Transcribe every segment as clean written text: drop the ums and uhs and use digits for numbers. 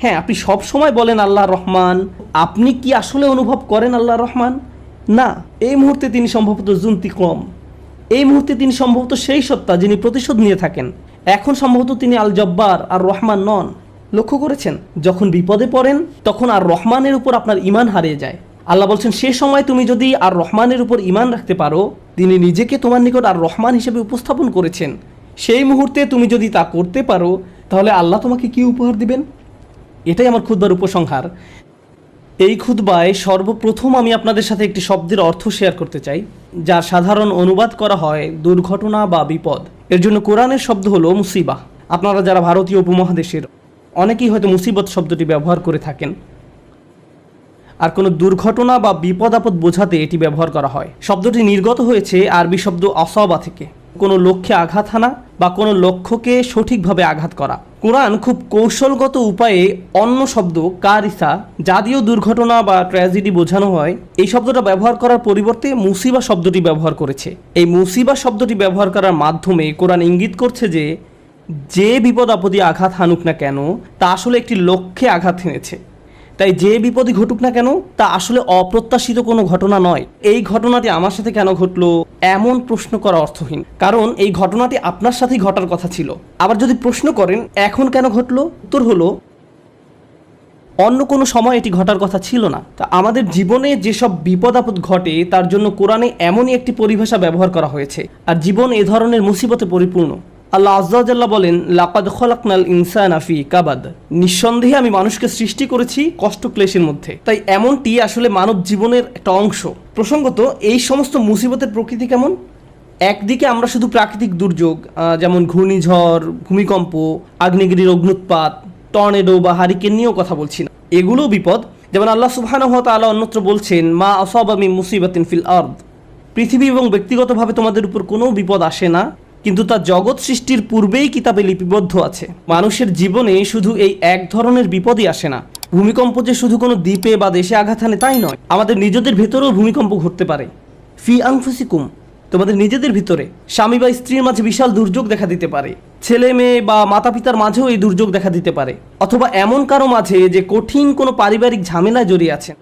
হ্যাঁ, আপনি সব সময় বলেন আল্লাহ রহমান, আপনি কি আসলে অনুভব করেন আল্লাহ রহমান? না, এই মুহূর্তে তিনি সম্ভবত জুন্তিকম, এই মুহূর্তে তিনি সম্ভবত সেই সত্তা যিনি প্রতিশোধ নিয়ে থাকেন। এখন সম্ভবত তিনি আল জব্বার আর রহমান নন। লক্ষ্য করেছেন, যখন বিপদে পড়েন তখন আর রহমানের উপর আপনার ইমান হারিয়ে যায়। আল্লাহ বলছেন, সে সময় তুমি যদি আর রহমানের উপর ইমান রাখতে পারো, তিনি নিজেকে তোমার নিকট আর রহমান হিসেবে উপস্থাপন করেছেন, সেই মুহূর্তে তুমি যদি তা করতে পারো, তাহলে আল্লাহ তোমাকে কি উপহার দিবেন? এটাই আমার খুতবার উপসংহার। এই খুতবায় সর্বপ্রথম আমি আপনাদের সাথে একটি শব্দের অর্থ শেয়ার করতে চাই, যার সাধারণ অনুবাদ করা হয় দুর্ঘটনা বা বিপদ। এর জন্য কোরআনের শব্দ হলো মুসিবা। আপনারা যারা ভারতীয় উপমহাদেশের, অনেকেই হয়তো মুসিবত শব্দটি ব্যবহার করে থাকেন। আর কোনো দুর্ঘটনা বা বিপদ আপদ বোঝাতে এটি ব্যবহার করা হয়। শব্দটি নির্গত হয়েছে আরবি শব্দ আসবা থেকে, কোনো লক্ষ্যে আঘাত হানা বা কোনো লক্ষ্যকে সঠিকভাবে আঘাত করা। কোরআন খুব কৌশলগত উপায়ে অন্য শব্দ কারিসা, যা দিয়েও দুর্ঘটনা বা ট্র্যাজেডি বোঝানো হয়, এই শব্দটা ব্যবহার করার পরিবর্তে মুসিবা শব্দটি ব্যবহার করেছে। এই মুসিবা শব্দটি ব্যবহার করার মাধ্যমে কোরআন ইঙ্গিত করছে যে বিপদ আপদে আঘাত হানুক না কেন, তা আসলে একটি লক্ষ্যে আঘাত হেনেছে। তাই যে বিপদই ঘটুক না কেন, তা আসলে অপ্রত্যাশিত কোনো ঘটনা নয়। এই ঘটনাটি আমার সাথে কেন ঘটলো, এমন প্রশ্ন করা অর্থহীন, কারণ এই ঘটনাটি আপনার সাথেই ঘটার কথা ছিল। আবার যদি প্রশ্ন করেন এখন কেন ঘটলো, উত্তর হলো অন্য কোনো সময় এটি ঘটার কথা ছিল না। তা আমাদের জীবনে যেসব বিপদ আপদ ঘটে, তার জন্য কোরআনে এমনই একটি পরিভাষা ব্যবহার করা হয়েছে। আর জীবন এ ধরনের মুসিবতে পরিপূর্ণ। আল্লাহ আজ্জা ওয়া জাল্লা বলেন, লাকাদ খলাকনাল ইনসানা ফি কাবাদ, নিঃসন্দেহে আমি মানুষকে সৃষ্টি করেছি কষ্ট ক্লেশের মধ্যে। তাই এমনটি আসলে মানব জীবনের একটা অংশ। প্রসঙ্গত, এই সমস্ত মুসিবতের প্রকৃতি কেমন? একদিকে আমরা শুধু প্রাকৃতিক দুর্যোগ, যেমন ঘূর্ণিঝড়, ভূমিকম্প, আগ্নেয়গিরির অগ্নুৎপাত, টর্নেডো বা হারিকেন নিয়েও কথা বলছি না। এগুলোও বিপদ। যেমন আল্লাহ সুবহানাহু ওয়া তাআলা অন্যত্র বলছেন, মা আসাবা মিন মুসিবাতিন ফিল আরদ, পৃথিবী এবং ব্যক্তিগতভাবে তোমাদের উপর কোনো বিপদ আসে না, কিন্তু তা জগৎ সৃষ্টির পূর্বেই কিতাবে লিপিবদ্ধ আছে। মানুষের জীবনে শুধু এই এক ধরনের বিপদই আসে না। ভূমিকম্প যে শুধু কোনো দ্বীপে বা দেশে আঘাত হানে তাই নয়, আমাদের নিজেদের ভেতরেও ভূমিকম্প ঘটতে পারে। ফি আনফুসিকুম, তোমাদের নিজেদের ভিতরে স্বামী বা স্ত্রীর মাঝে বিশাল দুর্যোগ দেখা দিতে পারে, ছেলে মেয়ে বা মাতা পিতার মাঝেও এই দুর্যোগ দেখা দিতে পারে, অথবা এমন কারো মাঝে যে কঠিন কোনো পারিবারিক ঝামেলায় জড়িয়ে আছেন।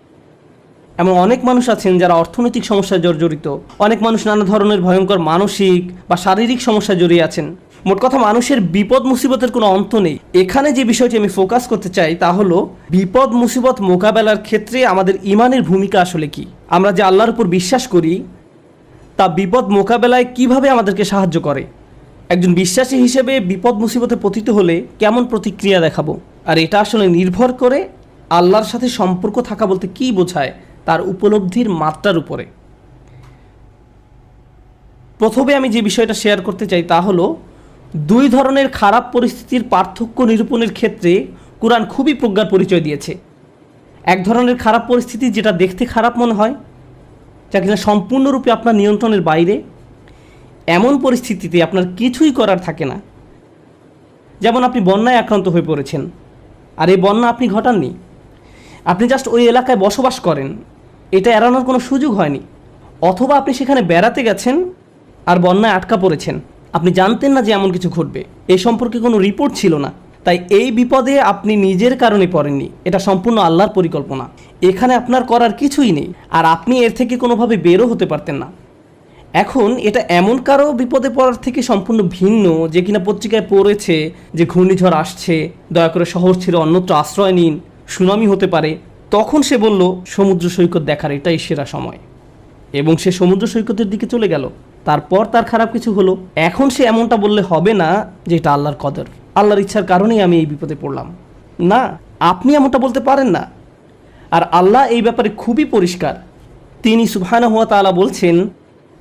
এমন অনেক মানুষ আছেন যারা অর্থনৈতিক সমস্যায় জর্জরিত, অনেক মানুষ নানা ধরনের ভয়ঙ্কর মানসিক বা শারীরিক সমস্যায় জড়িয়ে আছেন। মোট কথা, মানুষের বিপদ মুসিবতের কোনো অন্ত নেই। এখানে যে বিষয়টি আমি ফোকাস করতে চাই তা হলো বিপদ মুসিবত মোকাবেলার ক্ষেত্রে আমাদের ইমানের ভূমিকা আসলে কি। আমরা যে আল্লাহর উপর বিশ্বাস করি, তা বিপদ মোকাবেলায় কিভাবে আমাদেরকে সাহায্য করে। একজন বিশ্বাসী হিসেবে বিপদ মুসিবতে পতিত হলে কেমন প্রতিক্রিয়া দেখাবো, আর এটা আসলে নির্ভর করে আল্লাহর সাথে সম্পর্ক থাকা বলতে কী বোঝায় তার উপলব্ধির মাত্রার উপরে। প্রথমে আমি যে বিষয়টা শেয়ার করতে চাই তা হলো, দুই ধরনের খারাপ পরিস্থিতির পার্থক্য নিরূপণের ক্ষেত্রে কোরআন খুবই প্রজ্ঞার পরিচয় দিয়েছে। এক ধরনের খারাপ পরিস্থিতি যেটা দেখতে খারাপ মনে হয়, যা কিনা সম্পূর্ণরূপে আপনার নিয়ন্ত্রণের বাইরে, এমন পরিস্থিতিতে আপনার কিছুই করার থাকে না। যেমন আপনি বন্যায় আক্রান্ত হয়ে পড়েছেন, আর এই বন্যা আপনি ঘটাননি, আপনি জাস্ট ওই এলাকায় বসবাস করেন, এটা এড়ানোর কোনো সুযোগ হয়নি। অথবা আপনি সেখানে বেড়াতে গেছেন আর বন্যায় আটকা পড়েছেন, আপনি জানতেন না যে এমন কিছু ঘটবে, এ সম্পর্কে কোনো রিপোর্ট ছিল না। তাই এই বিপদে আপনি নিজের কারণে পড়েননি, এটা সম্পূর্ণ আল্লাহর পরিকল্পনা। এখানে আপনার করার কিছুই নেই, আর আপনি এর থেকে কোনোভাবে বেরও হতে পারতেন না। এখন এটা এমন কারো বিপদে পড়ার থেকে সম্পূর্ণ ভিন্ন, যে কিনা পত্রিকায় পড়েছে যে ঘূর্ণিঝড় আসছে, দয়া করে শহর ছেড়ে অন্যত্র আশ্রয় নিন, সুনামি হতে পারে। তখন সে বলল সমুদ্র সৈকত দেখার এটাই সেরা সময়, এবং সে সমুদ্র সৈকতের দিকে চলে গেল। তারপর তার খারাপ কিছু হলো। এখন সে এমনটা বললে হবে না যে এটা আল্লাহর কদর, আল্লাহর ইচ্ছার কারণেই আমি এই বিপদে পড়লাম। না, আপনি এমনটা বলতে পারেন না। আর আল্লাহ এই ব্যাপারে খুবই পরিষ্কার। তিনি সুবহানাহু ওয়া তাআলা বলছেন,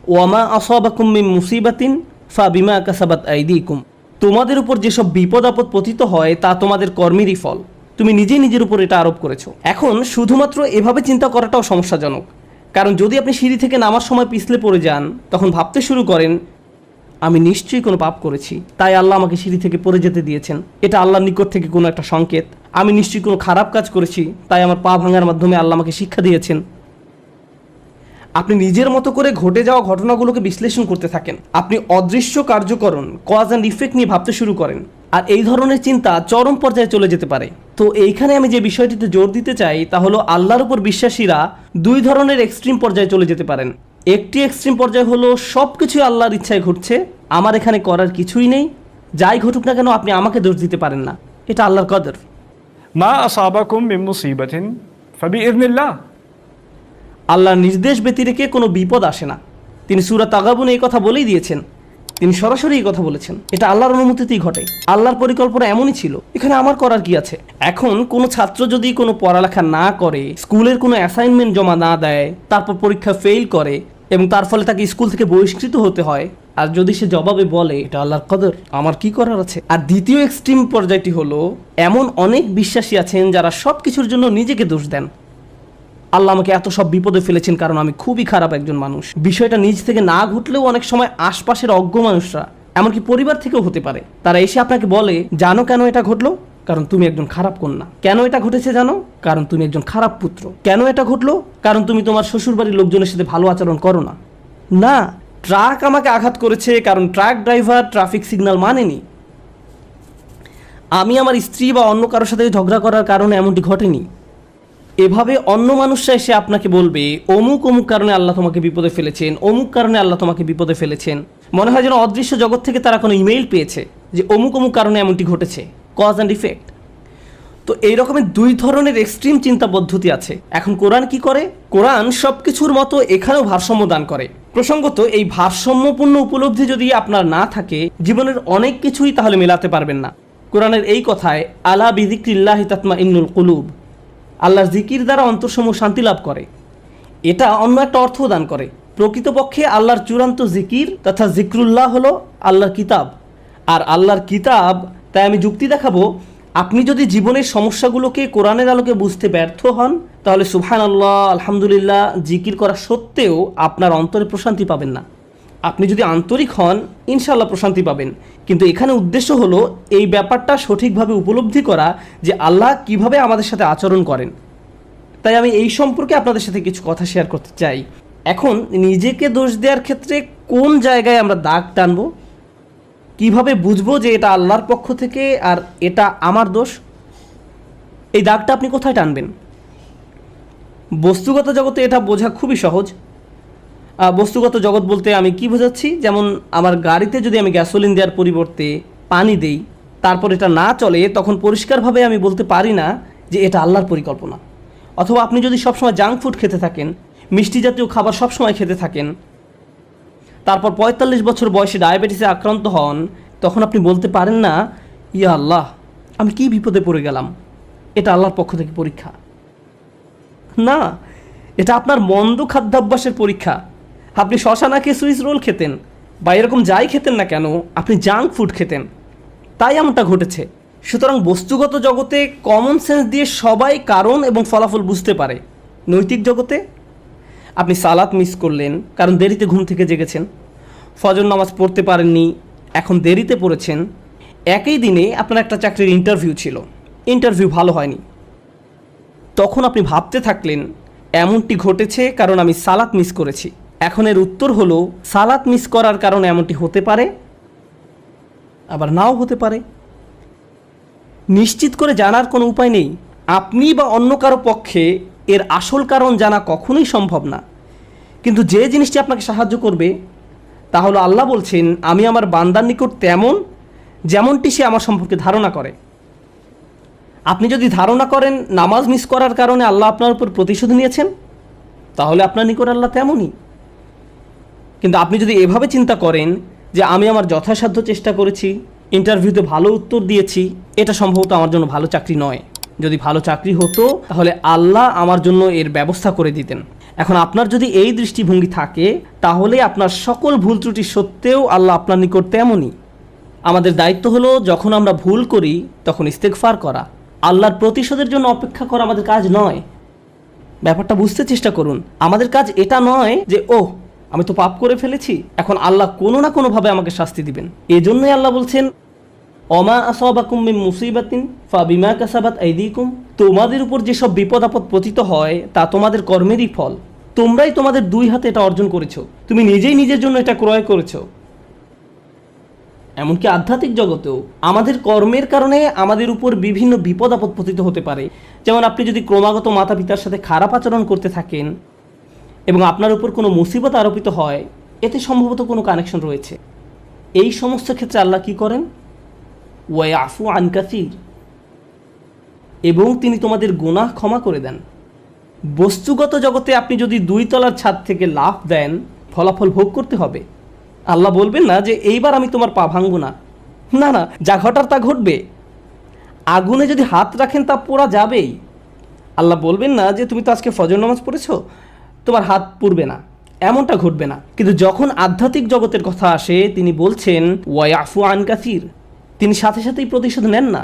ওয়ামা আসাবাকুম মিন মুসিবাতিন ফাবিমা কাসাবাত আইদিকুম, তোমাদের উপর যেসব বিপদ আপদ পতিত হয় তা তোমাদের কর্মেরই ফল, তুমি নিজেই নিজের উপর এটা আরোপ করেছো। এখন শুধুমাত্র এভাবে চিন্তা করাটাও সমস্যাজনক, কারণ যদি আপনি সিঁড়ি থেকে নামার সময় পিছলে পড়ে যান, তখন ভাবতে শুরু করেন আমি নিশ্চয়ই কোনো পাপ করেছি, তাই আল্লাহ আমাকে সিঁড়ি থেকে পড়ে যেতে দিয়েছেন, এটা আল্লাহর নিকট থেকে কোনো একটা সংকেত। আমি নিশ্চয়ই কোনো খারাপ কাজ করেছি, তাই আমার পা ভাঙার মাধ্যমে আল্লাহ আমাকে শিক্ষা দিয়েছেন। আপনি নিজের মতো করে ঘটে যাওয়া ঘটনাগুলোকে বিশ্লেষণ করতে থাকেন। আপনি অদৃশ্য কার্যকরণ, কজ অ্যান্ড ইফেক্ট নিয়ে ভাবতে শুরু করেন। আর এই ধরনের চিন্তা চরম পর্যায়ে চলে যেতে পারে। তো এইখানে আমি যে বিষয়টিতে জোর দিতে চাই তা হলো আল্লাহর উপর বিশ্বাসীরা দুই ধরনের এক্সট্রিম পর্যায়ে চলে যেতে পারেন। একটি এক্সট্রিম পর্যায়ে হলো সব কিছুই আল্লাহর ইচ্ছায় ঘটছে, আমার এখানে করার কিছুই নেই, যাই ঘটুক না কেন আপনি আমাকে দোষ দিতে পারেন না, এটা আল্লাহর কদর। মা আসাবাকুম মিন মুসিবাতিন ফাবিইযনিল্লাহ। আল্লাহর নির্দেশ ব্যতিরেকে কোনো বিপদ আসে না। তিনি সূরা তাগাবুনে এই কথা বলেই দিয়েছেন, তিনি সরাসরি এই কথা বলেছেন, এটা আল্লাহর অনুমতিতেই ঘটে, আল্লাহর পরিকল্পনা এমনই ছিল, এখানে আমার করার কি আছে। এখন কোনো ছাত্র যদি কোনো পড়ালেখা না করে, স্কুলের কোনো অ্যাসাইনমেন্ট জমা না দেয়, তারপর পরীক্ষা ফেল করে এবং তার ফলে তাকে স্কুল থেকে বহিষ্কৃত হতে হয়, আর যদি সে জবাবে বলে এটা আল্লাহর কদর, আমার কি করার আছে। আর দ্বিতীয় এক্সট্রিম পর্যায়টি হলো এমন অনেক বিশ্বাসী আছেন যারা সব কিছুর জন্য নিজেকে দোষ দেন। আল্লাহ আমাকে এত সব বিপদে ফেলেছেন কারণ আমি খুবই খারাপ একজন মানুষ। বিষয়টা নিজ থেকে না ঘটলেও অনেক সময় আশপাশের অজ্ঞ মানুষরা, এমনকি পরিবার থেকেও হতে পারে, তারা এসে আপনাকে বলে জানো কেন এটা ঘটলো, কারণ তুমি একজন খারাপ কন্যা। কেন এটা ঘটেছে জানো, কারণ তুমি একজন খারাপ পুত্র। কেন এটা ঘটলো, কারণ তুমি তোমার শ্বশুরবাড়ির লোকজনের সাথে ভালো আচরণ করো না। না, ট্রাক আমাকে আঘাত করেছে কারণ ট্রাক ড্রাইভার ট্রাফিক সিগন্যাল মানেনি। আমি আমার স্ত্রী বা অন্য কারোর সাথে ঝগড়া করার কারণে এমনটি ঘটেনি। এভাবে অন্য মানুষরা এসে আপনাকে বলবে অমুক অমুক কারণে আল্লাহ তোমাকে বিপদে ফেলেছেন, অমুক কারণে আল্লাহ তোমাকে বিপদে ফেলেছেন। মনে হয় যেন অদৃশ্য জগৎ থেকে তারা কোনো ইমেইল পেয়েছে যে অমুক অমুক কারণে এমনটি ঘটেছে, কজ অ্যান্ড ইফেক্ট। তো এই রকমের দুই ধরনের এক্সট্রিম চিন্তা পদ্ধতি আছে। এখন কোরআন কি করে? কোরআন সব কিছুর মতো এখানেও ভারসাম্য দান করে। প্রসঙ্গত এই ভারসাম্যপূর্ণ উপলব্ধি যদি আপনার না থাকে, জীবনের অনেক কিছুই তাহলে মেলাতে পারবেন না। কোরআনের এই কথায় আলা বিযিকরিল্লাহি তাতমাইন্নুল কুলুব, আল্লাহর জিকির দ্বারা অন্তরসমূহ শান্তি লাভ করে, এটা অন্য একটা অর্থ দান করে। প্রকৃতপক্ষে আল্লাহর চূড়ান্ত জিকির তথা জিক্রুল্লাহ হলো আল্লাহর কিতাব। আর আল্লাহর কিতাব, তাই আমি যুক্তি দেখাবো, আপনি যদি জীবনের সমস্যাগুলোকে কোরআনের আলোকে বুঝতে ব্যর্থ হন, তাহলে সুবহানাল্লাহ আলহামদুলিল্লাহ জিকির করা সত্ত্বেও আপনার অন্তরে প্রশান্তি পাবেন না। আপনি যদি আন্তরিক হন ইনশাআল্লাহ প্রশান্তি পাবেন। কিন্তু এখানে উদ্দেশ্য হলো এই ব্যাপারটা সঠিকভাবে উপলব্ধি করা যে আল্লাহ কিভাবে আমাদের সাথে আচরণ করেন। তাই আমি এই সম্পর্কে আপনাদের সাথে কিছু কথা শেয়ার করতে চাই। এখন নিজেকে দোষ দেওয়ার ক্ষেত্রে কোন জায়গায় আমরা দাগ টানবো, কিভাবে বুঝবো যে এটা আল্লাহর পক্ষ থেকে আর এটা আমার দোষ, এই দাগটা আপনি কোথায় টানবেন? বস্তুগত জগতে এটা বোঝা খুবই সহজ। বস্তুগত জগৎ বলতে আমি কি বোঝাচ্ছি, যেমন আমার গাড়িতে যদি আমি গ্যাসোলিন দেওয়ার পরিবর্তে পানি দেই, তারপর এটা না চলে, তখন পরিষ্কারভাবে আমি বলতে পারি না যে এটা আল্লাহর পরিকল্পনা। অথবা আপনি যদি সবসময় জাঙ্ক ফুড খেতে থাকেন, মিষ্টি জাতীয় খাবার সবসময় খেতে থাকেন, তারপর ৪৫ বছর বয়সে ডায়াবেটিসে আক্রান্ত হন, তখন আপনি বলতে পারেন না ইয়া আল্লাহ আমি কি বিপদে পড়ে গেলাম, এটা আল্লাহর পক্ষ থেকে পরীক্ষা। না, এটা আপনার মন্দ খাদ্যাভ্যাসের পরীক্ষা। আপনি শশা না খেয়ে সুইস রোল খেতেন বা এরকম যাই খেতেন না কেন, আপনি জাঙ্ক ফুড খেতেন, তাই এমনটা ঘটেছে। সুতরাং বস্তুগত জগতে কমন সেন্স দিয়ে সবাই কারণ এবং ফলাফল বুঝতে পারে। নৈতিক জগতে আপনি সালাত মিস করলেন কারণ দেরিতে ঘুম থেকে জেগেছেন, ফজর নামাজ পড়তে পারেননি, এখন দেরিতে পড়েছেন। একই দিনে আপনার একটা চাকরির ইন্টারভিউ ছিল, ইন্টারভিউ ভালো হয়নি, তখন আপনি ভাবতে থাকলেন এমনটি ঘটেছে কারণ আমি সালাত মিস করেছি। এখন এর উত্তর হলো সালাত মিস করার কারণে এমনটি হতে পারে, আবার নাও হতে পারে। নিশ্চিত করে জানার কোনো উপায় নেই। আপনি বা অন্য কারো পক্ষে এর আসল কারণ জানা কখনোই সম্ভব না। কিন্তু যে জিনিসটি আপনাকে সাহায্য করবে তা হলো আল্লাহ বলছেন আমি আমার বান্দার নিকট তেমন যেমনটি সে আমার সম্পর্কে ধারণা করে। আপনি যদি ধারণা করেন নামাজ মিস করার কারণে আল্লাহ আপনার উপর প্রতিশোধ নিয়েছেন, তাহলে আপনার নিকট আল্লাহ তেমনই। কিন্তু আপনি যদি এভাবে চিন্তা করেন যে আমি আমার যথাসাধ্য চেষ্টা করেছি, ইন্টারভিউতে ভালো উত্তর দিয়েছি, এটা সম্ভবত আমার জন্য ভালো চাকরি নয়, যদি ভালো চাকরি হতো তাহলে আল্লাহ আমার জন্য এর ব্যবস্থা করে দিতেন। এখন আপনার যদি এই দৃষ্টিভঙ্গি থাকে তাহলে আপনার সকল ভুল ত্রুটি সত্ত্বেও আল্লাহ আপনার নিকট তেমনই। আমাদের দায়িত্ব হলো যখন আমরা ভুল করি তখন ইস্তেগফার করা, আল্লাহর প্রতিশোধের জন্য অপেক্ষা করা আমাদের কাজ নয়। ব্যাপারটা বুঝতে চেষ্টা করুন। আমাদের কাজ এটা নয় যে আমি তো পাপ করে ফেলেছি, এখন আল্লাহ কোনো না কোনোভাবে আমাকে শাস্তি দিবেন। এজন্যই আল্লাহ বলছেন অমা আসাবাকুম মিন মুসিবাতিন ফাবিমা কাসাবাত আইদিকুম, তোমাদের উপর যেসব বিপদ আপদ পতিত হয় তা তোমাদের কর্মেরই ফল। তোমরাই তোমাদের দুই হাতে এটা অর্জন করেছো, তুমি নিজেই নিজের জন্য এটা ক্রয় করেছো। এমনকি আধ্যাত্মিক জগতেও আমাদের কর্মের কারণে আমাদের উপর বিভিন্ন বিপদ আপদ পতিত হতে পারে। যেমন আপনি যদি ক্রমাগত মাতা পিতার সাথে খারাপ আচরণ করতে থাকেন এবং আপনার উপর কোনো মুসিবত আরোপিত হয়, এতে সম্ভবত কোনো কানেকশন রয়েছে। এই সমস্ত ক্ষেত্রে আল্লাহ কি করেন? ওয়ায়াফু আন কাসীর, এবং তিনি তোমাদের গুনাহ ক্ষমা করে দেন। বস্তুগত জগতে আপনি যদি 2 তলার ছাদ থেকে লাফ দেন, ফলাফল ভোগ করতে হবে। আল্লাহ বলবেন না যে এইবার আমি তোমার পা ভাঙব না, না না, যা ঘটার তা ঘটবে। আগুনে যদি হাত রাখেন তা পোড়া যাবেই। আল্লাহ বলবেন না যে তুমি তো আজকে ফজর নামাজ পড়েছো, তোমার হাত পুড়বে না, এমনটা ঘটবে না। কিন্তু যখন আধ্যাত্মিক জগতের কথা আসে, তিনি বলছেন ওয়ায়াফু আন কাসীর, তিনি সাথে সাথেই প্রতিশোধ নেন না।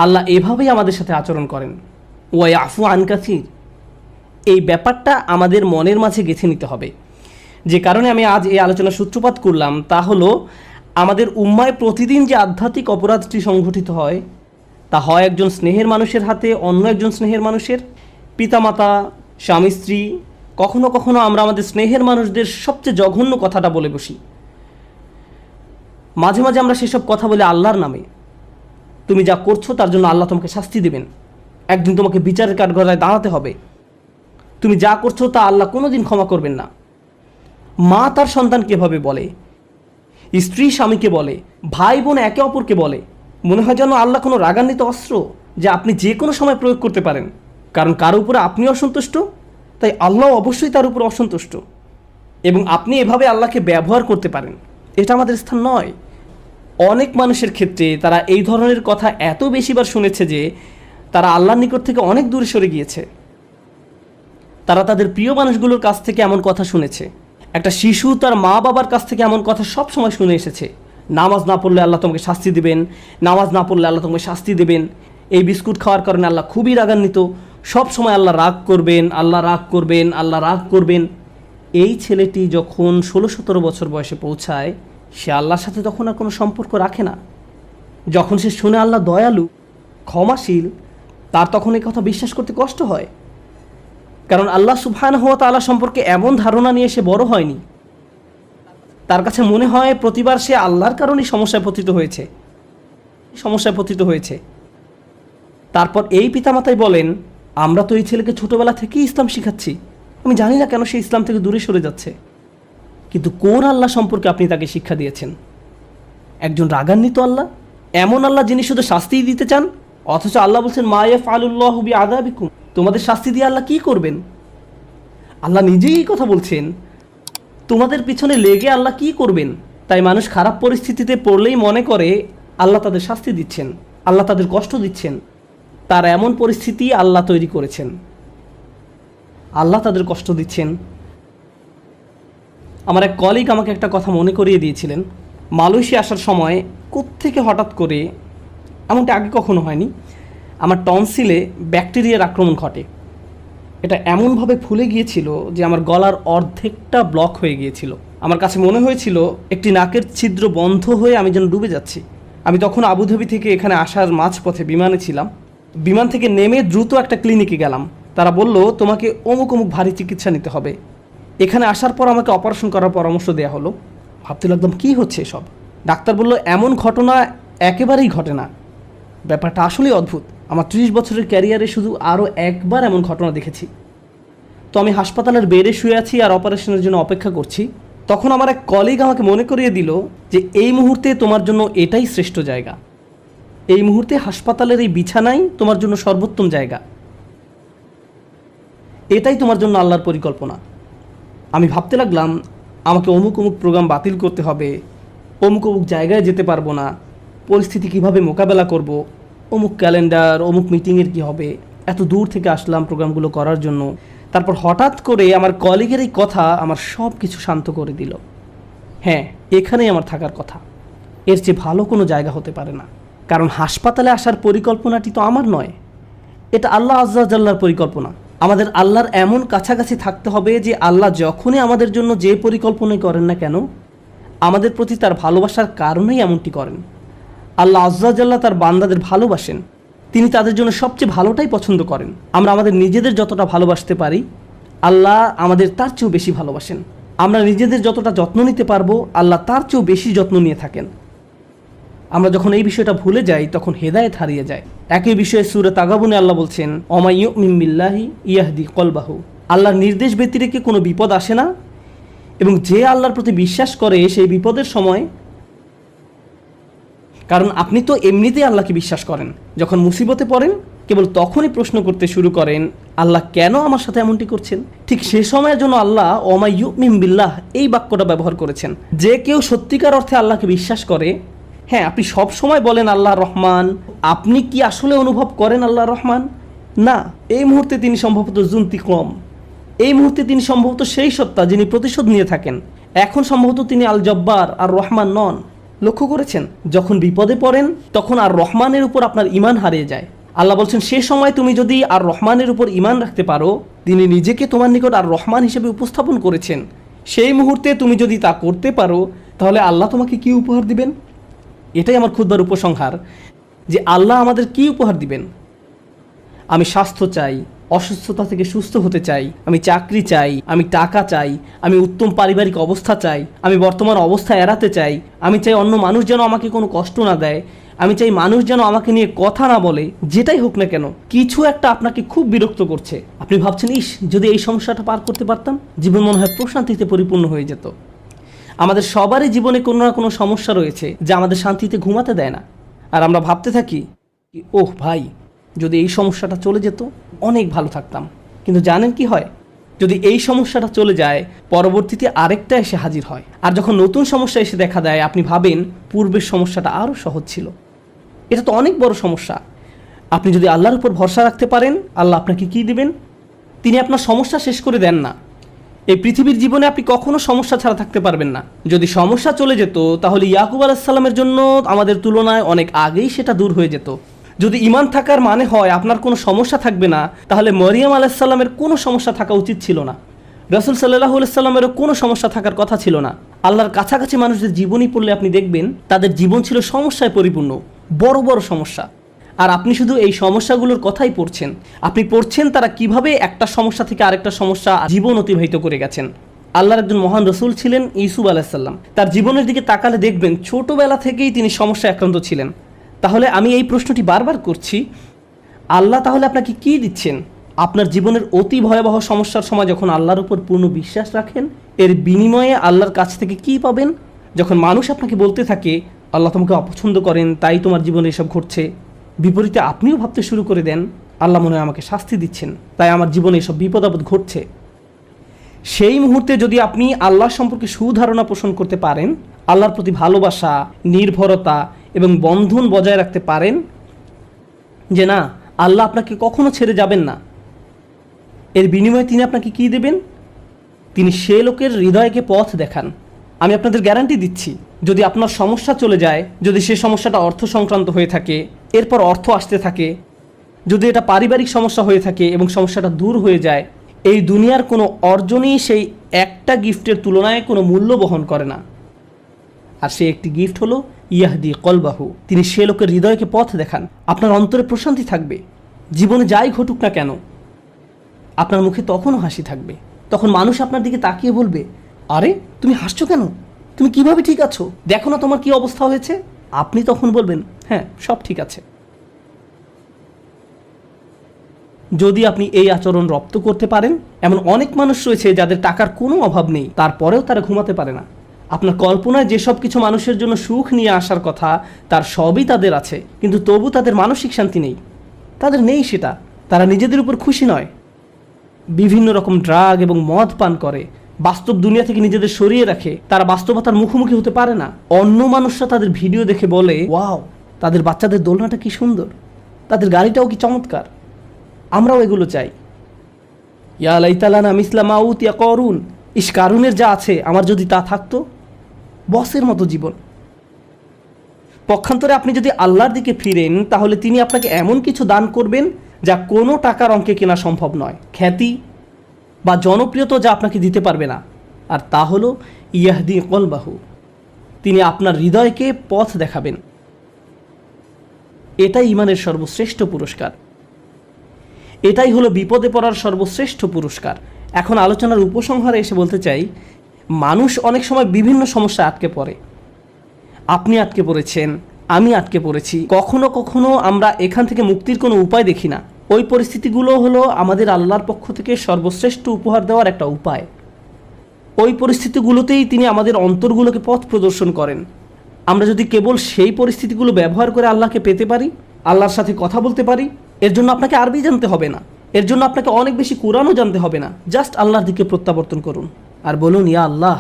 আল্লাহ এভাবেই আমাদের সাথে আচরণ করেন, ওয়ায়াফু আন কাসীর। এই ব্যাপারটা আমাদের মনের মাঝে গেঁথে নিতে হবে। যে কারণে আমি আজ এই আলোচনার সূত্রপাত করলাম তা হলো, আমাদের উম্মায় প্রতিদিন যে আধ্যাত্মিক অপরাধটি সংঘটিত হয়, তা হয় একজন স্নেহের মানুষের হাতে অন্য একজন স্নেহের মানুষের, পিতামাতা, স্বামী স্ত্রী। কখনো কখনো আমরা আমাদের স্নেহের মানুষদের সবচেয়ে জঘন্য কথাটা বলে বসি। মাঝে মাঝে আমরা সেসব কথা বলে আল্লাহর নামে। তুমি যা করছো তার জন্য আল্লাহ তোমাকে শাস্তি দেবেন, একদিন তোমাকে বিচারের কাঠগড়ায় দাঁড়াতে হবে। তুমি যা করছো তা আল্লাহ কোনোদিন ক্ষমা করবেন না। মা তার সন্তানকে এভাবে বলে, স্ত্রী স্বামীকে বলে, ভাই বোন একে অপরকে বলে। মনে হয় যেন আল্লাহ কোনো রাগান্বিত অস্ত্র যা আপনি যে কোনো সময় প্রয়োগ করতে পারেন। কারণ কারো উপরে আপনি অসন্তুষ্ট, তাই আল্লাহ অবশ্যই তার উপর অসন্তুষ্ট, এবং আপনি এভাবে আল্লাহকে ব্যবহার করতে পারেন। এটা আমাদের স্থান নয়। অনেক মানুষের ক্ষেত্রে তারা এই ধরনের কথা এত বেশিবার শুনেছে যে তারা আল্লাহর নিকট থেকে অনেক দূরে সরে গিয়েছে। তারা তাদের প্রিয় মানুষগুলোর কাছ থেকে এমন কথা শুনেছে। একটা শিশু তার মা বাবার কাছ থেকে এমন কথা সব সময় শুনে এসেছে, নামাজ না পড়লে আল্লাহ তোমাকে শাস্তি দেবেন, নামাজ না পড়লে আল্লাহ তোমাকে শাস্তি দেবেন, এই বিস্কুট খাওয়ার কারণে আল্লাহ খুবই রাগান্বিত, সব সময় আল্লাহ রাগ করবেন, আল্লাহ রাগ করবেন, আল্লাহ রাগ করবেন। এই ছেলেটি যখন 16-17 বছর বয়সে পৌঁছায়, সে আল্লাহর সাথে তখন আর কোনো সম্পর্ক রাখে না। যখন সে শুনে আল্লাহ দয়ালু, ক্ষমাশীল, তার তখন এই কথা বিশ্বাস করতে কষ্ট হয়। কারণ আল্লাহ সুবহানাহু ওয়া তাআলা সম্পর্কে এমন ধারণা নিয়ে সে বড় হয়নি। তার কাছে মনে হয় প্রতিবার সে আল্লাহর কারণেই সমস্যায় পতিত হয়েছে। তারপর এই পিতামাতাই বলেন, আমরা তো এই ছেলেকে ছোটবেলা থেকেই ইসলাম শিখাচ্ছি, আমি জানি না কেন সে ইসলাম থেকে দূরে সরে যাচ্ছে। কিন্তু কোন আল্লাহ সম্পর্কে আপনি তাকে শিক্ষা দিয়েছেন? একজন রাগান্বিত আল্লাহ, এমন আল্লাহ যিনি শুধু শাস্তিই দিতে চান। অথচ আল্লাহ বলছেন মা ইয়াফআলুল্লাহু বিআযাবিকুম, তোমাদের শাস্তি দিয়ে আল্লাহ কি করবেন? আল্লাহ নিজেই এই কথা বলছেন, তোমাদের পিছনে লেগে আল্লাহ কি করবেন? তাই মানুষ খারাপ পরিস্থিতিতে পড়লেই মনে করে আল্লাহ তাদের শাস্তি দিচ্ছেন, আল্লাহ তাদের কষ্ট দিচ্ছেন। তার এমন পরিস্থিতি আল্লাহ তৈরি করেছেন, আল্লাহ তাদের কষ্ট দিচ্ছেন। আমার এক কলিগ আমাকে একটা কথা মনে করিয়ে দিয়েছিলেন। মালয়েশিয়া আসার সময় কোত্থেকে হঠাৎ করে, এমনটা আগে কখনো হয়নি, আমার টনসিলে ব্যাকটেরিয়ার আক্রমণ ঘটে। এটা এমনভাবে ফুলে গিয়েছিল যে আমার গলার অর্ধেকটা ব্লক হয়ে গিয়েছিল। আমার কাছে মনে হয়েছিল একটি নাকের ছিদ্র বন্ধ হয়ে আমি যেন ডুবে যাচ্ছি। আমি তখন আবুধাবি থেকে এখানে আসার মাঝপথে বিমানে ছিলাম। বিমান থেকে নেমে দ্রুত একটা ক্লিনিকে গেলাম। তারা বলল তোমাকে অমুক অমুক ভারী চিকিৎসা নিতে হবে। এখানে আসার পর আমাকে অপারেশন করার পরামর্শ দেওয়া হলো। ভাবতে লাগলাম কী হচ্ছে এসব। ডাক্তার বলল এমন ঘটনা একেবারেই ঘটে না। ব্যাপারটা আসলেই অদ্ভুত। আমার 30 বছরের ক্যারিয়ারে শুধু আরও একবার এমন ঘটনা দেখেছি। তো আমি হাসপাতালের বেডে শুয়ে আছি আর অপারেশনের জন্য অপেক্ষা করছি। তখন আমার এক কলিগ আমাকে মনে করিয়ে দিল যে এই মুহূর্তে তোমার জন্য এটাই শ্রেষ্ঠ জায়গা। এই মুহূর্তে হাসপাতালের এই বিছানাই তোমার জন্য সর্বোত্তম জায়গা। এটাই তোমার জন্য আল্লাহর পরিকল্পনা। আমি ভাবতে লাগলাম আমাকে অমুক অমুক প্রোগ্রাম বাতিল করতে হবে, অমুক অমুক জায়গায় যেতে পারবো না, পরিস্থিতি কিভাবে মোকাবেলা করব, অমুক ক্যালেন্ডার, অমুক মিটিংয়ের কী হবে। এত দূর থেকে আসলাম প্রোগ্রামগুলো করার জন্য। তারপর হঠাৎ করে আমার কলিগের এই কথা আমার সব কিছু শান্ত করে দিল। হ্যাঁ, এখানেই আমার থাকার কথা, এর চেয়ে ভালো কোনো জায়গা হতে পারে না। কারণ হাসপাতালে আসার পরিকল্পনাটি তো আমার নয়, এটা আল্লাহ আজ্জা জাল্লার পরিকল্পনা। আমাদের আল্লাহর এমন কাছাকাছি থাকতে হবে যে আল্লাহ যখনই আমাদের জন্য যে পরিকল্পনাই করেন না কেন, আমাদের প্রতি তার ভালোবাসার কারণেই এমনটি করেন। আল্লাহ আজ্জা জাল্লা তার বান্দাদের ভালোবাসেন, তিনি তাদের জন্য সবচেয়ে ভালোটাই পছন্দ করেন। আমরা আমাদের নিজেদের যতটা ভালোবাসতে পারি, আল্লাহ আমাদের তার চেয়েও বেশি ভালোবাসেন। আমরা নিজেদের যতটা যত্ন নিতে পারবো, আল্লাহ তার চেয়েও বেশি যত্ন নিয়ে থাকেন। আমরা যখন এই বিষয়টা ভুলে যাই তখন হেদায়েত হারিয়ে যায়। একই বিষয়ে সূরা তাগাবুনে আল্লাহ বলছেন, ওমা ইউমিন বিল্লাহি ইয়াহদি কলবাহু। আল্লাহর নির্দেশ ব্যতিরেকে কোনো বিপদ আসে না, এবং যে আল্লাহর প্রতি বিশ্বাস করে সেই বিপদের সময়, কারণ আপনি তো এমনিতেই আল্লাহকে বিশ্বাস করেন, যখন মুসিবতে পড়েন কেবল তখনই প্রশ্ন করতে শুরু করেন, আল্লাহ কেন আমার সাথে এমনটি করছেন। ঠিক সে সময়ের জন্য আল্লাহ ওমা ইউমিন বিল্লাহ এই বাক্যটা ব্যবহার করেছেন। যে কেউ সত্যিকার অর্থে আল্লাহকে বিশ্বাস করে, হ্যাঁ, আপনি সব সময় বলেন আল্লাহ রহমান, আপনি কি আসলে অনুভব করেন আল্লাহ রহমান? না, এই মুহূর্তে তিনি সম্ভবত জুন্তিকম, এই মুহূর্তে তিনি সম্ভবত সেই সত্তা যিনি প্রতিশোধ নিয়ে থাকেন। এখন সম্ভবত তিনি আল জব্বার আর রহমান নন। লক্ষ্য করেছেন, যখন বিপদে পড়েন তখন আর রহমানের উপর আপনার ঈমান হারিয়ে যায়। আল্লাহ বলছেন, সে সময় তুমি যদি আর রহমানের উপর ঈমান রাখতে পারো, তিনি নিজেকে তোমার নিকট আর রহমান হিসেবে উপস্থাপন করেছেন, সেই মুহূর্তে তুমি যদি তা করতে পারো, তাহলে আল্লাহ তোমাকে কি উপহার দিবেন? এটাই আমার খুতবার উপসংহার, যে আল্লাহ আমাদের কি উপহার দিবেন। আমি স্বাস্থ্য চাই, অসুস্থতা থেকে সুস্থ হতে চাই, আমি চাকরি চাই, আমি টাকা চাই, আমি উত্তম পারিবারিক অবস্থা চাই, আমি বর্তমান অবস্থা এড়াতে চাই, আমি চাই অন্য মানুষ যেন আমাকে কোনো কষ্ট না দেয়, আমি চাই মানুষ যেন আমাকে নিয়ে কথা না বলে। যেটাই হোক না কেন, কিছু একটা আপনাকে খুব বিরক্ত করছে। আপনি ভাবছেন, ইস, যদি এই সমস্যাটা পার করতে পারতাম, জীবন মনে হয় প্রশান্তিতে পরিপূর্ণ হয়ে যেত। আমাদের সবারই জীবনে কোনো না কোনো সমস্যা রয়েছে যা আমাদের শান্তিতে ঘুমাতে দেয় না। আর আমরা ভাবতে থাকি, ওহ ভাই, যদি এই সমস্যাটা চলে যেত অনেক ভালো থাকতাম। কিন্তু জানেন কি হয়? যদি এই সমস্যাটা চলে যায়, পরবর্তীতে আরেকটা এসে হাজির হয়। আর যখন নতুন সমস্যা এসে দেখা দেয়, আপনি ভাবেন পূর্বের সমস্যাটা আরও সহজ ছিল। এটা তো অনেক বড় সমস্যা। আপনি যদি আল্লাহর উপর ভরসা রাখতে পারেন, আল্লাহ আপনাকে কি দিবেন? তিনি আপনার সমস্যা শেষ করে দেন না। এই পৃথিবীর জীবনে আপনি কখনো সমস্যা ছাড়া থাকতে পারবেন না। যদি সমস্যা চলে যেত, তাহলে ইয়াকুব আলাইহিস সালামের জন্য আমাদের তুলনায় অনেক আগেই সেটা দূর হয়ে যেত। যদি ঈমান থাকার মানে হয় আপনার কোনো সমস্যা থাকবে না, তাহলে মরিয়ম আলাইহিস সালামের কোনো সমস্যা থাকা উচিত ছিল না। রাসূল সাল্লাল্লাহু আলাইহি সাল্লামেরও কোনো সমস্যা থাকার কথা ছিল না। আল্লাহর কাছাকাছি মানুষদের জীবনী পড়লে আপনি দেখবেন তাদের জীবন ছিল সমস্যায় পরিপূর্ণ, বড় বড় সমস্যা। আর আপনি শুধু এই সমস্যাগুলোর কথাই পড়ছেন। আপনি পড়ছেন তারা কিভাবে একটা সমস্যা থেকে আরেকটা সমস্যা জীবন অতিবাহিত করে গেছেন। আল্লাহর একজন মহান রসুল ছিলেন ইউসুফ আলাইহিস সালাম। তার জীবনের দিকে তাকালে দেখবেন ছোটবেলা থেকেই তিনি সমস্যায় আক্রান্ত ছিলেন। তাহলে আমি এই প্রশ্নটি বারবার করছি, আল্লাহ তাহলে আপনাকে কি দিচ্ছেন? আপনার জীবনের অতি ভয়াবহ সমস্যার সময় যখন আল্লাহর উপর পূর্ণ বিশ্বাস রাখেন, এর বিনিময়ে আল্লাহর কাছ থেকে কি পাবেন? যখন মানুষ আপনাকে বলতে থাকে আল্লাহ তোমাকে অপছন্দ করেন, তাই তোমার জীবনে এসব ঘটছে, বিপরীতে আপনিও ভাবতে শুরু করে দেন আল্লাহ মনে হয় আমাকে শাস্তি দিচ্ছেন, তাই আমার জীবনে এসব বিপদ আপদ ঘটছে। সেই মুহূর্তে যদি আপনি আল্লাহ সম্পর্কে সুধারণা পোষণ করতে পারেন, আল্লাহর প্রতি ভালোবাসা, নির্ভরতা এবং বন্ধন বজায় রাখতে পারেন, যে না, আল্লাহ আপনাকে কখনো ছেড়ে যাবেন না, এর বিনিময়ে তিনি আপনাকে কি দেবেন? তিনি সে লোকের হৃদয়কে পথ দেখান। আমি আপনাদের গ্যারান্টি দিচ্ছি, যদি আপনার সমস্যা চলে যায়, যদি সে সমস্যাটা অর্থ সংক্রান্ত হয়ে থাকে, এরপর অর্থ আসতে থাকে, যদি এটা পারিবারিক সমস্যা হয়ে থাকে এবং সমস্যাটা দূর হয়ে যায়, এই দুনিয়ার কোনো অর্জনই সেই একটা গিফটের তুলনায় কোনো মূল্য বহন করে না। আর সেই একটি গিফট হলো ইয়াহদি কলবাহু। তিনি সে লোকের হৃদয়কে পথ দেখান। আপনার অন্তরে প্রশান্তি থাকবে। জীবনে যাই ঘটুক না কেন, আপনার মুখে তখনও হাসি থাকবে। তখন মানুষ আপনার দিকে তাকিয়ে বলবে, আরে তুমি হাসছো কেন? তুমি কিভাবে ঠিক আছো? দেখো না তোমার কি অবস্থা হয়েছে। আপনি তখন বলবেন, হ্যাঁ, সব ঠিক আছে। যদি আপনি এই আচরণ রপ্ত করতে পারেন, এমন অনেক মানুষ রয়েছে যাদের টাকার কোনো অভাব নেই, তারপরেও তারা ঘুমাতে পারে না। আপনার কল্পনায় যেসব কিছু মানুষের জন্য সুখ নিয়ে আসার কথা, তার সবই তাদের আছে, কিন্তু তবু তাদের মানসিক শান্তি নেই। তাদের নেই সেটা। তারা নিজেদের উপর খুশি নয়, বিভিন্ন রকম ড্রাগ এবং মদ পান করে, বাস্তব দুনিয়া থেকে নিজেদের সরিয়ে রাখে। তারা বাস্তবতার মুখোমুখি হতে পারে না। অন্য মানুষরা তাদের ভিডিও দেখে বলে, ওয়াও, তাদের বাচ্চাদের দোলনাটা কি সুন্দর, তাদের গাড়িটাও কি চমৎকার, আমরাও এগুলো চাই। ইয়া লাইতালানা মিসলা মা উতিয়া করুন, ইস, কারুনের যা আছে আমার যদি তা থাকতো। বসের মতো জীবন। পক্ষান্তরে আপনি যদি আল্লাহর দিকে ফিরেন, তাহলে তিনি আপনাকে এমন কিছু দান করবেন যা কোনো টাকার অঙ্কে কেনা সম্ভব নয়। খ্যাতি বা জনপ্রিয়তা যা আপনাকে দিতে পারবে না। আর তা হলো ইয়াহদি কলবাহু। তিনি আপনার হৃদয়কে পথ দেখাবেন। এটাই ঈমানের সর্বশ্রেষ্ঠ পুরস্কার। এটাই হলো বিপদে পড়ার সর্বশ্রেষ্ঠ পুরস্কার। এখন আলোচনার উপসংহারে এসে বলতে চাই, মানুষ অনেক সময় বিভিন্ন সমস্যা আটকে পড়ে। আপনি আটকে পড়েছেন, আমি আটকে পড়েছি। কখনো কখনো আমরা এখান থেকে মুক্তির কোনো উপায় দেখি না। ওই পরিস্থিতিগুলো হলো আমাদের আল্লাহর পক্ষ থেকে সর্বশ্রেষ্ঠ উপহার দেওয়ার একটা উপায়। ওই পরিস্থিতিগুলোতেই তিনি আমাদের অন্তরগুলোকে পথ প্রদর্শন করেন। আমরা যদি কেবল সেই পরিস্থিতিগুলো ব্যবহার করে আল্লাহকে পেতে পারি, আল্লাহর সাথে কথা বলতে পারি, এর জন্য আপনাকে আরবি জানতে হবে না, এর জন্য আপনাকে অনেক বেশি কোরআনও জানতে হবে না। জাস্ট আল্লাহর দিকে প্রত্যাবর্তন করুন আর বলুন, ইয়া আল্লাহ,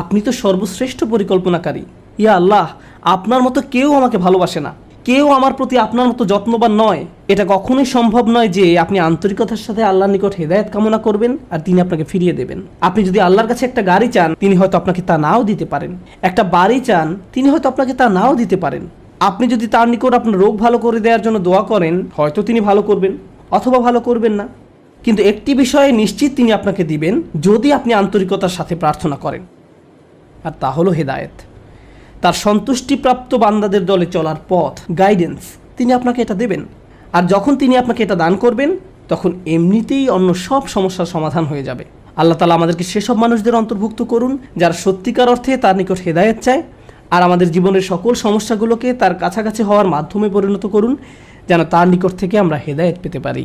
আপনি তো সর্বশ্রেষ্ঠ পরিকল্পনাকারী। ইয়া আল্লাহ, আপনার মতো কেউ আমাকে ভালোবাসে না, কেউ আমার প্রতি আপনার মতো যত্নবান নয়। এটা কখনোই সম্ভব নয় যে আপনি আন্তরিকতার সাথে আল্লাহর নিকট হেদায়েত কামনা করবেন আর তিনি আপনাকে ফিরিয়ে দেবেন। আপনি যদি আল্লাহর কাছে একটা গাড়ি চান, তিনি হয়তো আপনাকে তা নাও দিতে পারেন। একটা বাড়ি চান, তিনি হয়তো আপনাকে তা নাও দিতে পারেন। আপনি যদি তার নিকট আপনার রোগ ভালো করে দেওয়ার জন্য দোয়া করেন, হয়তো তিনি ভালো করবেন অথবা ভালো করবেন না। কিন্তু একটি বিষয়ে নিশ্চিত তিনি আপনাকে দিবেন, যদি আপনি আন্তরিকতার সাথে প্রার্থনা করেন, আর তা হলো হেদায়েত। তার সন্তুষ্টিপ্রাপ্ত বান্দাদের দলে চলার পথ, গাইডেন্স, তিনি আপনাকে এটা দেবেন। আর যখন তিনি আপনাকে এটা দান করবেন, তখন এমনিতেই অন্য সব সমস্যার সমাধান হয়ে যাবে। আল্লাহ তাআলা আমাদেরকে সেসব মানুষদের অন্তর্ভুক্ত করুন যারা সত্যিকার অর্থে তার নিকট হেদায়েত চায়, আর আমাদের জীবনের সকল সমস্যাগুলোকে তার কাছাকাছি হওয়ার মাধ্যমে পরিণত করুন, যেন তার নিকট থেকে আমরা হেদায়েত পেতে পারি।